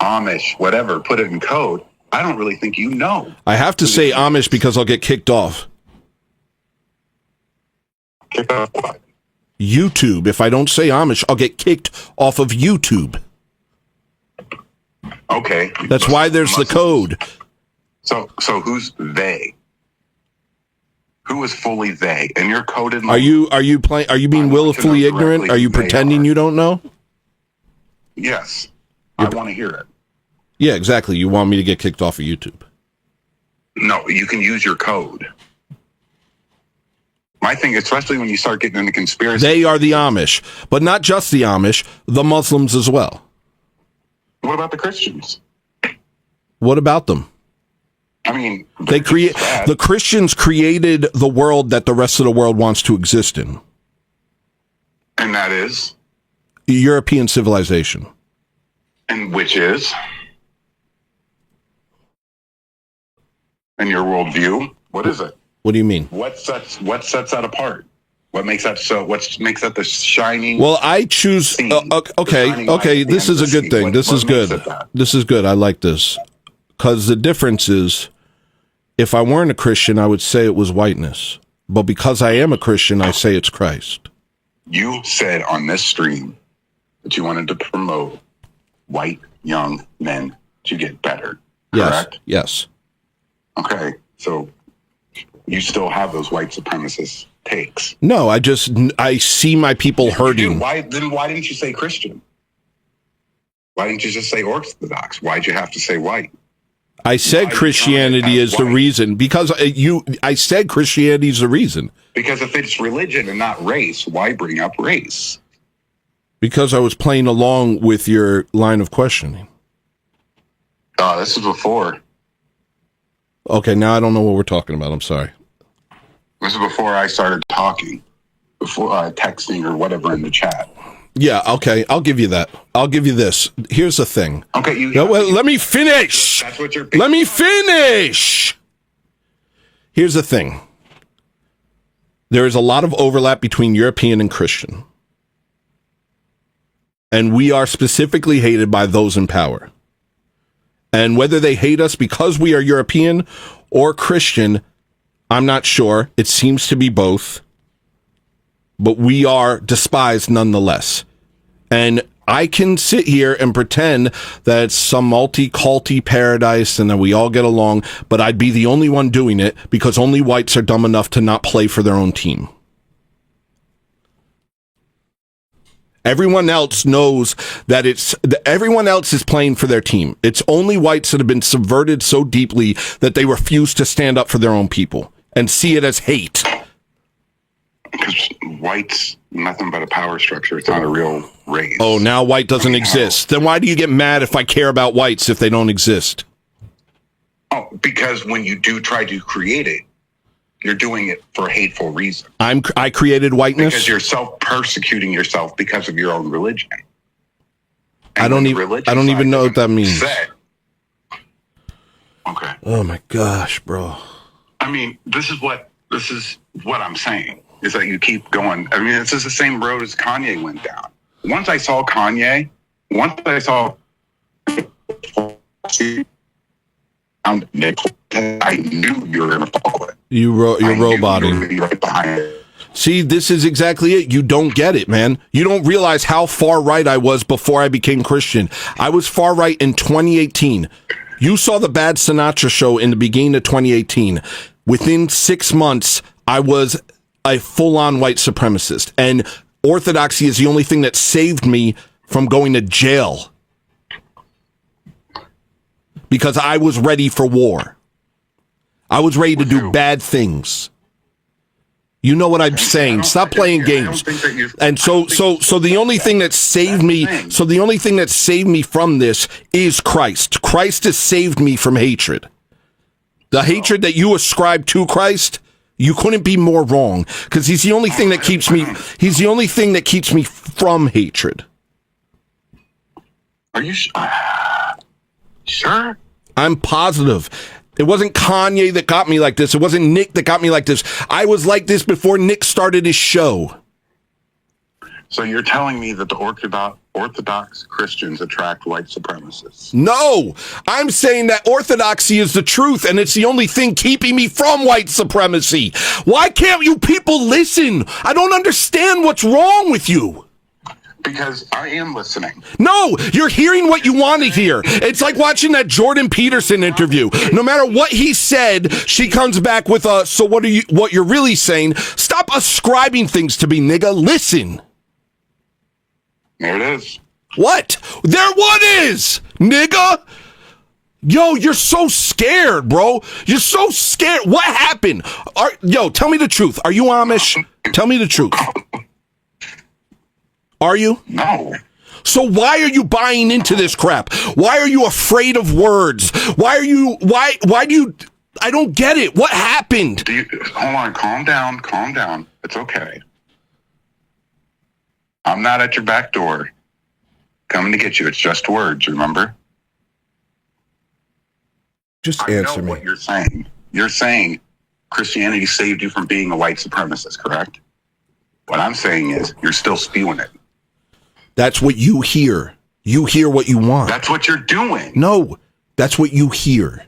Amish, whatever, put it in code, I don't really think you know. I have to say Amish because I'll get kicked off. Kicked off what? YouTube. If I don't say Amish, I'll get kicked off of YouTube. Okay. That's why there's the code. So who's they? Who is fully they? And you're coded. Are you being willfully ignorant? Are you pretending you don't know? Yes. I want to hear it. Yeah, exactly. You want me to get kicked off of YouTube? No, you can use your code. My thing, especially when you start getting into conspiracy. They are the Amish, but not just the Amish, the Muslims as well. What about the Christians? What about them? I mean, the Christians created the world that the rest of the world wants to exist in. And that is? European civilization. And which is? In your worldview, what is it? What do you mean? What sets that apart? What makes that so? What makes that the shining? Well, I choose. Okay. This is a good thing. This is good. This is good. I like this because the difference is, if I weren't a Christian, I would say it was whiteness, but because I am a Christian, I say it's Christ. You said on this stream that you wanted to promote white young men to get better. Correct? Yes. Okay, so you still have those white supremacist takes. No, I see my people hurting. Why didn't you say Christian? Why didn't you just say Orthodox? Why'd you have to say white? I said Christianity is the reason because I said Christianity is the reason. Because if it's religion and not race, why bring up race? Because I was playing along with your line of questioning. Oh, this is before. Okay, now I don't know what we're talking about. I'm sorry. This is before I started talking, before texting or whatever in the chat. Yeah, okay, I'll give you that. I'll give you this. Here's the thing. Okay, let me finish. That's what you're. Let me finish. Here's the thing. There is a lot of overlap between European and Christian. And we are specifically hated by those in power. And whether they hate us because we are European or Christian, I'm not sure. It seems to be both. But we are despised nonetheless. And I can sit here and pretend that it's some multi-culty paradise and that we all get along, but I'd be the only one doing it because only whites are dumb enough to not play for their own team. Everyone else knows that everyone else is playing for their team. It's only whites that have been subverted so deeply that they refuse to stand up for their own people and see it as hate. Because white's nothing but a power structure. It's not a real race. Oh, now white doesn't exist. Then why do you get mad if I care about whites if they don't exist? Oh, because when you do try to create it, you're doing it for a hateful reason. I created whiteness? Because you're self-persecuting yourself because of your own religion. I don't even know what that means. Okay. Oh my gosh, bro. I mean, this is what I'm saying, is that you keep going. I mean, this is the same road as Kanye went down. Once I saw Nick, I knew you were going to follow it. You're roboting. Right behind it. See, this is exactly it. You don't get it, man. You don't realize how far right I was before I became Christian. I was far right in 2018. You saw the Bad Sinatra show in the beginning of 2018. Within 6 months, I was a full-on white supremacist. And orthodoxy is the only thing that saved me from going to jail. Because I was ready for war. I was ready to do bad things. You know what I'm saying? Stop playing games. And so the only thing that saved me from this is Christ. Christ has saved me from hatred. The hatred that you ascribe to Christ, you couldn't be more wrong, because he's the only thing that keeps me from hatred. Are you sure? I'm positive. It wasn't Kanye that got me like this. It wasn't Nick that got me like this. I was like this before Nick started his show. So you're telling me that the Orthodox Christians attract white supremacists? No, I'm saying that orthodoxy is the truth, and it's the only thing keeping me from white supremacy. Why can't you people listen? I don't understand what's wrong with you. Because I am listening. No, you're hearing what you want to hear. It's like watching that Jordan Peterson interview. No matter what he said, she comes back with so what you're really saying? Stop ascribing things to me, nigga. Listen. There it is. What? There what is, nigga? Yo, you're so scared, bro. You're so scared. What happened? Tell me the truth. Are you Amish? Tell me the truth. Are you? No. So why are you buying into this crap? Why are you afraid of words? Why do you, I don't get it. What happened? Hold on, calm down. It's okay. I'm not at your back door coming to get you. It's just words, remember? Just I answer know me. what you're saying. You're saying Christianity saved you from being a white supremacist, correct? What I'm saying is you're still spewing it. That's what you hear. You hear what you want. That's what you're doing. No, that's what you hear.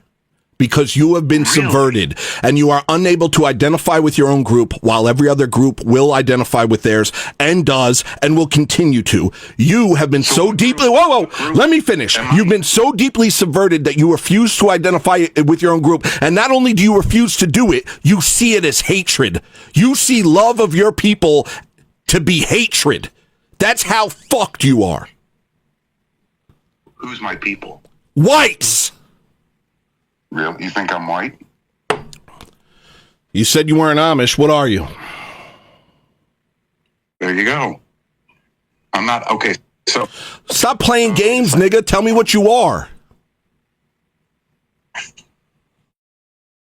Because you have been subverted and you are unable to identify with your own group while every other group will identify with theirs and does and will continue to. You have been so deeply, let me finish. You've been so deeply subverted that you refuse to identify with your own group. And not only do you refuse to do it, you see it as hatred. You see love of your people to be hatred. That's how fucked you are. Who's my people? Whites. Really? You think I'm white? You said you weren't Amish. What are you? There you go. I'm not. Okay, so. Stop playing games, nigga. Tell me what you are.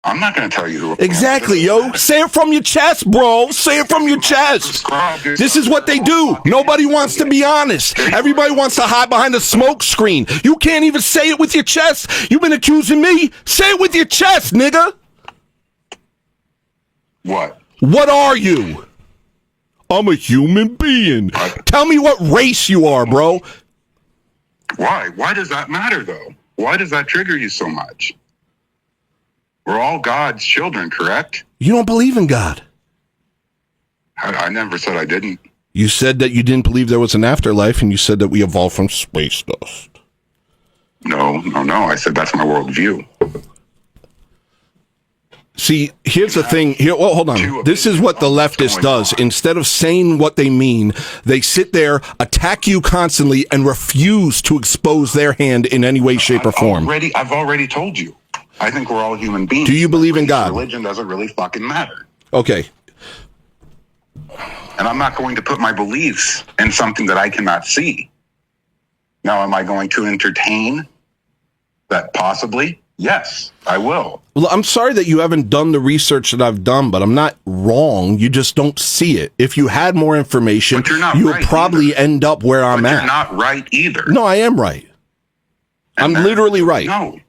I'm not going to tell you who. Exactly, yo. Say it from your chest, bro. Say it from your chest. This is what they do. Nobody wants to be honest. Everybody wants to hide behind a smoke screen. You can't even say it with your chest. You've been accusing me. Say it with your chest, nigga. What? What are you? I'm a human being. Tell me what race you are, bro. Why? Why does that matter, though? Why does that trigger you so much? We're all God's children, correct? You don't believe in God. I never said I didn't. You said that you didn't believe there was an afterlife, and you said that we evolved from space dust. No. I said that's my worldview. See, here's the thing. Hold on. This is what the leftist does. Instead of saying what they mean, they sit there, attack you constantly, and refuse to expose their hand in any way, shape, or form. I've already told you. I think we're all human beings. Do you believe in God? Religion doesn't really fucking matter. Okay. And I'm not going to put my beliefs in something that I cannot see. Now, am I going to entertain that? Possibly? Yes, I will. Well, I'm sorry that you haven't done the research that I've done, but I'm not wrong. You just don't see it. If you had more information, you would probably end up where I'm at. You're not right either. No, I am right. I'm literally right. No.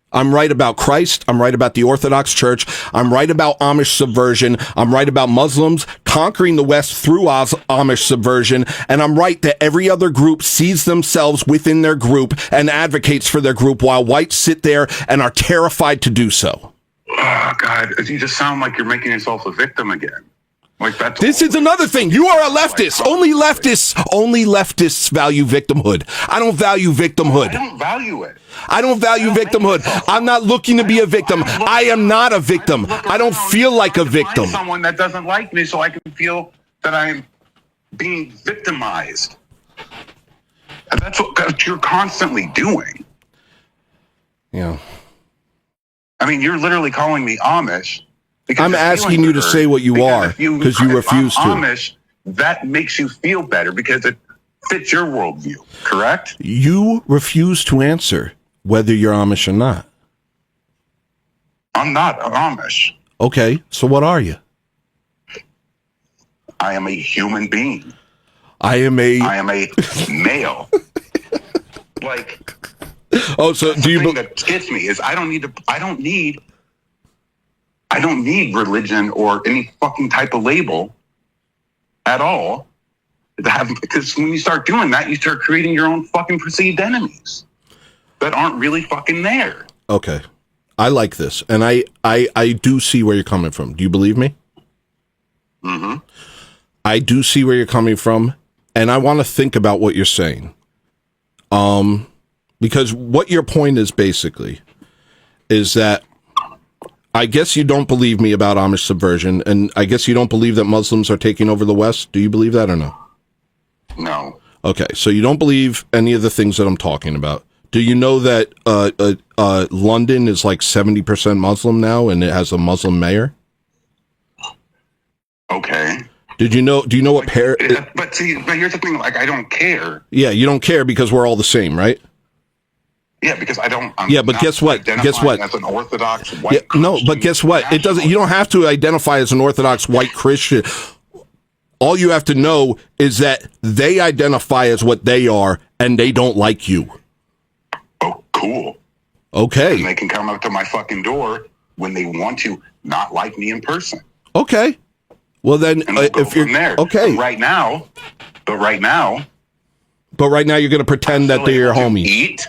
I'm right about Christ. I'm right about the Orthodox Church. I'm right about Amish subversion. I'm right about Muslims conquering the West through Amish subversion. And I'm right that every other group sees themselves within their group and advocates for their group while whites sit there and are terrified to do so. Oh, God. You just sound like you're making yourself a victim again. Like that's this is another thing. You are a leftist. Only leftists value victimhood. I don't value victimhood. I don't value it. I don't value victimhood. I'm not looking to be a victim. I am not a victim. I don't feel like a victim. Someone that doesn't like me so I can feel that I'm being victimized. And that's what you're constantly doing. Yeah. I mean, you're literally calling me Amish. I'm asking you to say what you are because you refuse to. Amish, that makes you feel better because it fits your worldview, correct? You refuse to answer whether you're Amish or not. I'm not Amish. Okay, so what are you? I am a human being. I am a male. Like, oh, so do you? That gets me is I don't need religion or any fucking type of label at all to have, because when you start doing that, you start creating your own fucking perceived enemies that aren't really fucking there. Okay. I like this. And I do see where you're coming from. Do you believe me? Mm-hmm. I do see where you're coming from, and I want to think about what you're saying. Because what your point is basically is that I guess you don't believe me about Amish subversion, and I guess you don't believe that Muslims are taking over the West. Do you believe that or no? No. Okay, so you don't believe any of the things that I'm talking about. Do you know that London is like 70% Muslim now, and it has a Muslim mayor? Okay. Do you know what But here's the thing, like, I don't care. Yeah, you don't care because we're all the same, right? Yeah, because I don't. But guess what? Guess what? As an Orthodox white Christian no, but guess what? It doesn't. You don't have to identify as an Orthodox white Christian. All you have to know is that they identify as what they are, and they don't like you. Oh, cool. Okay. And they can come up to my fucking door when they want to not like me in person. Okay. Well, then, if you're there. okay, But right now, you're going to pretend that they're your homies.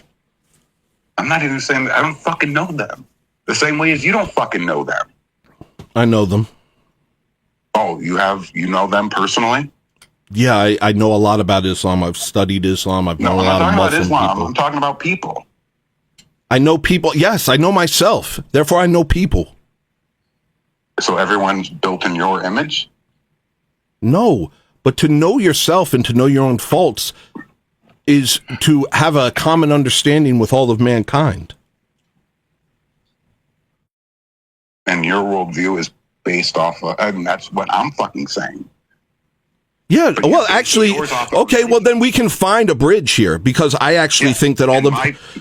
I'm not even saying that. I don't fucking know them. The same way as you don't fucking know them. I know them. Oh, you know them personally? Yeah, I know a lot about Islam. I've studied Islam. I've known a lot of Muslim people. I'm talking about people. I know people. Yes, I know myself. Therefore, I know people. So everyone's built in your image? No, but to know yourself and to know your own faults is to have a common understanding with all of mankind. And your worldview is based off of, and that's what I'm fucking saying. Yeah, well, actually, okay, well, then we can find a bridge here, because I actually think that all the...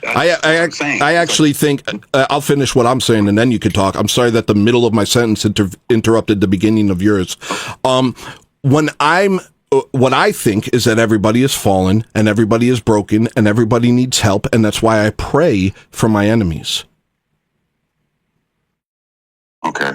I actually think... I'll finish what I'm saying, and then you can talk. I'm sorry that the middle of my sentence interrupted the beginning of yours. What I think is that everybody is fallen, and everybody is broken, and everybody needs help, and that's why I pray for my enemies. Okay.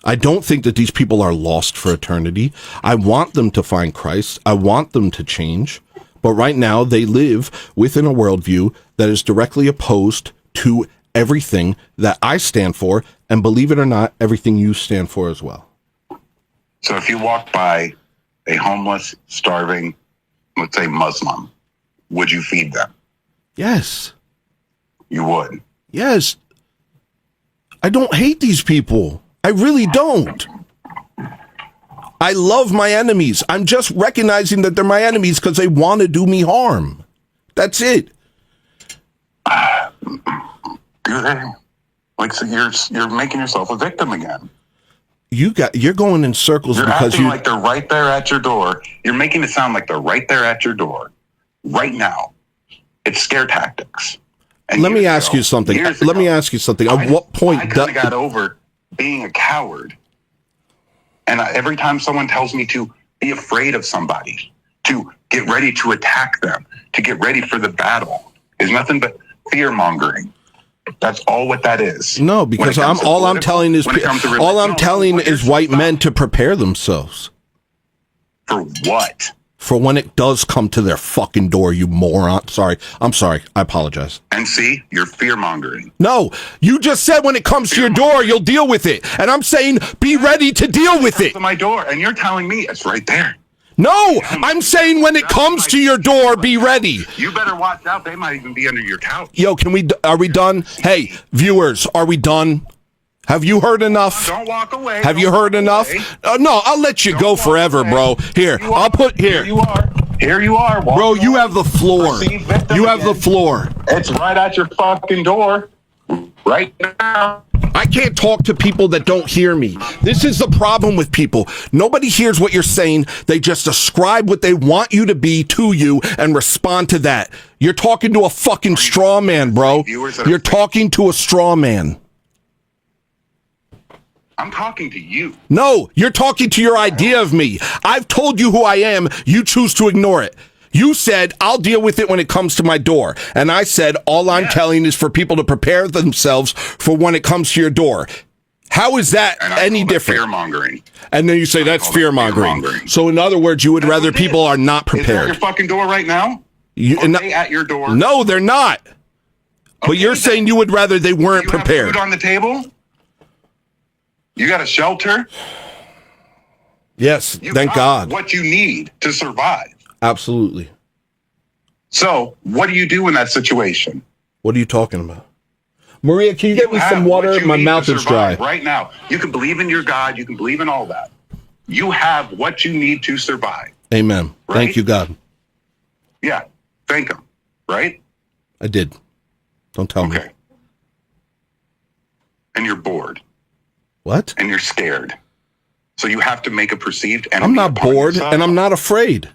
I don't think that these people are lost for eternity. I want them to find Christ. I want them to change. But right now, they live within a worldview that is directly opposed to everything that I stand for, and believe it or not, everything you stand for as well. So if you walk by a homeless, starving, let's say Muslim, would you feed them? Yes. You would? Yes. I don't hate these people. I really don't. I love my enemies. I'm just recognizing that they're my enemies because they want to do me harm. That's it. Do they? Like, so you're making yourself a victim again. You're going in circles you're because acting like they're right there at your door. You're making it sound like they're right there at your door right now. It's scare tactics. And let me ask you something. At what point I kind of got over being a coward, and every time someone tells me to be afraid of somebody, to get ready to attack them, to get ready for the battle, is nothing but fear mongering. That's all what that is. No, because all I'm telling is white men to prepare themselves. For what? For when it does come to their fucking door, you moron. I'm sorry. I apologize. And see, you're fear-mongering. No, you just said when it comes to your door, you'll deal with it. And I'm saying, be ready to deal with it. To my door, and you're telling me it's right there. No, I'm saying when it comes to your door, be ready. You better watch out. They might even be under your couch. Yo, are we done? Hey, viewers, are we done? Have you heard enough? Don't walk away. Have you heard enough? No, I'll let you go forever, bro. Here, I'll put here. Here you are. Bro, you have the floor. You have the floor. It's right at your fucking door. Right now. I can't talk to people that don't hear me. This is the problem with people. Nobody hears what you're saying. They just ascribe what they want you to be to you and respond to that. You're talking to a fucking straw man, bro. You're talking to a straw man. I'm talking to you. No, you're talking to your idea of me. I've told you who I am. You choose to ignore it. You said, I'll deal with it when it comes to my door. And I said, all I'm telling is for people to prepare themselves for when it comes to your door. How is that any different? Fear-mongering. And then you say that's fear-mongering. So in other words, you would rather people are not prepared. Is that your fucking door right now? Are they at your door? No, they're not. But you're saying you would rather they weren't prepared. Have food on the table? You got a shelter? Yes, You thank got God. what you need to survive. Absolutely. So what do you do in that situation? What are you talking about? Maria, can you get me have some what water? you My need mouth to is dry. survive right now. You can believe in your God. You can believe in all that. You have what you need to survive. Amen. Right? Thank you, God. Yeah. Thank him. Right? I did. Don't tell me. Okay. And you're bored. What? And you're scared. So you have to make a perceived enemy. I'm not upon bored, yourself. and I'm not afraid.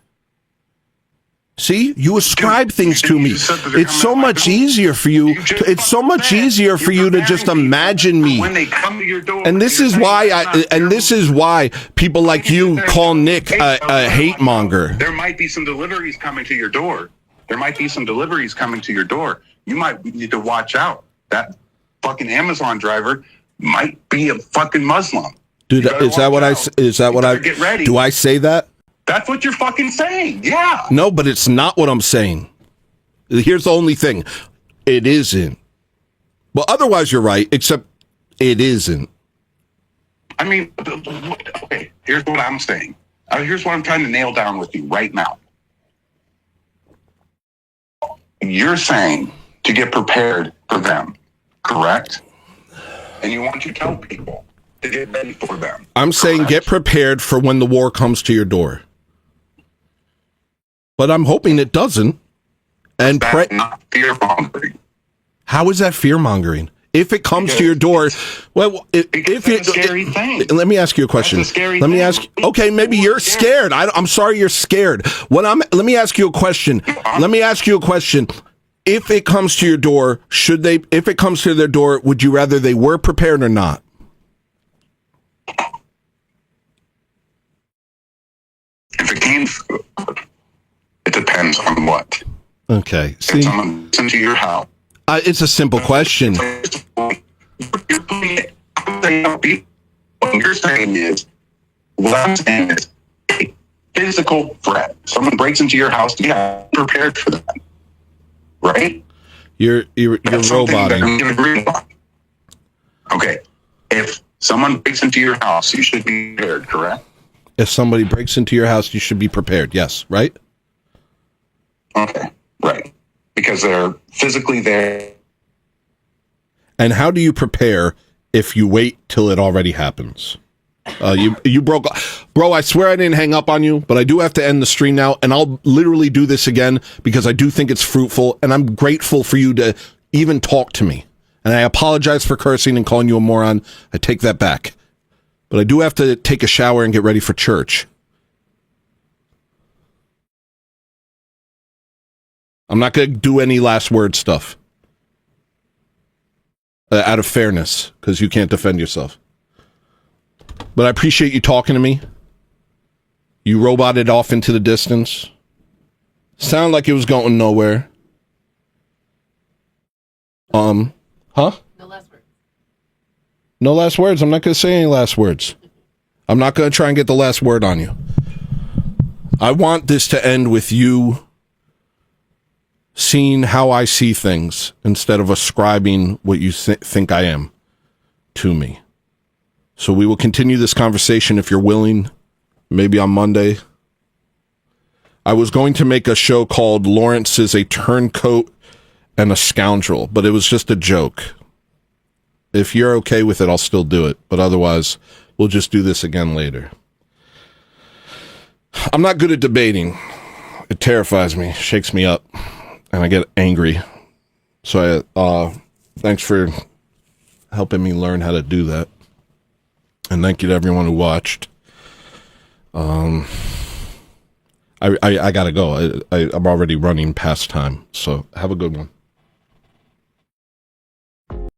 See, you ascribe things to me. It's so much easier for you. It's so much easier for you to just imagine me. When they come to your door, And this is why people like you call Nick a hate monger. There might be some deliveries coming to your door. You might need to watch out. That fucking Amazon driver might be a fucking Muslim. Dude, is that what I get ready. Do I say that? That's what you're fucking saying. Yeah. No, but it's not what I'm saying. Here's the only thing. It isn't. Well, otherwise you're right, except it isn't. I mean, okay, here's what I'm saying. Here's what I'm trying to nail down with you right now. You're saying to get prepared for them, correct? And you want to tell people to get ready for them. I'm saying get prepared for when the war comes to your door. But I'm hoping it doesn't. And pray. Not fear-mongering. How is that fear-mongering? If it comes to your door, well, if that's a scary thing. Let me ask you a question. That's a scary let me thing. ask. Okay, maybe you're scared. I'm sorry you're scared. Let me ask you a question. If it comes to your door, if it comes to their door, would you rather they were prepared or not? If it came, it depends on what. Okay. If See, someone into your house. it's a simple question. What you're saying is, what I'm saying is, a physical threat. Someone breaks into your house, yeah, prepared for that. Right? You're roboting. We can agree on. Okay. If someone breaks into your house, you should be prepared, correct? If somebody breaks into your house, you should be prepared. Yes, right? Okay, right. Because they're physically there. And how do you prepare if you wait till it already happens? You broke, bro. I swear I didn't hang up on you, but I do have to end the stream now, and I'll literally do this again because I do think it's fruitful, and I'm grateful for you to even talk to me. And I apologize for cursing and calling you a moron. I take that back, but I do have to take a shower and get ready for church. I'm not going to do any last word stuff out of fairness because you can't defend yourself. But I appreciate you talking to me. You roboted off into the distance. Sound like it was going nowhere. Huh? No last words. No last words. I'm not going to say any last words. I'm not going to try and get the last word on you. I want this to end with you seeing how I see things instead of ascribing what you think I am to me. So we will continue this conversation if you're willing, maybe on Monday. I was going to make a show called Lawrence is a Turncoat and a Scoundrel, but it was just a joke. If you're okay with it, I'll still do it. But otherwise, we'll just do this again later. I'm not good at debating. It terrifies me, shakes me up, and I get angry. So thanks for helping me learn how to do that. And thank you to everyone who watched. I gotta go. I'm already running past time. So have a good one.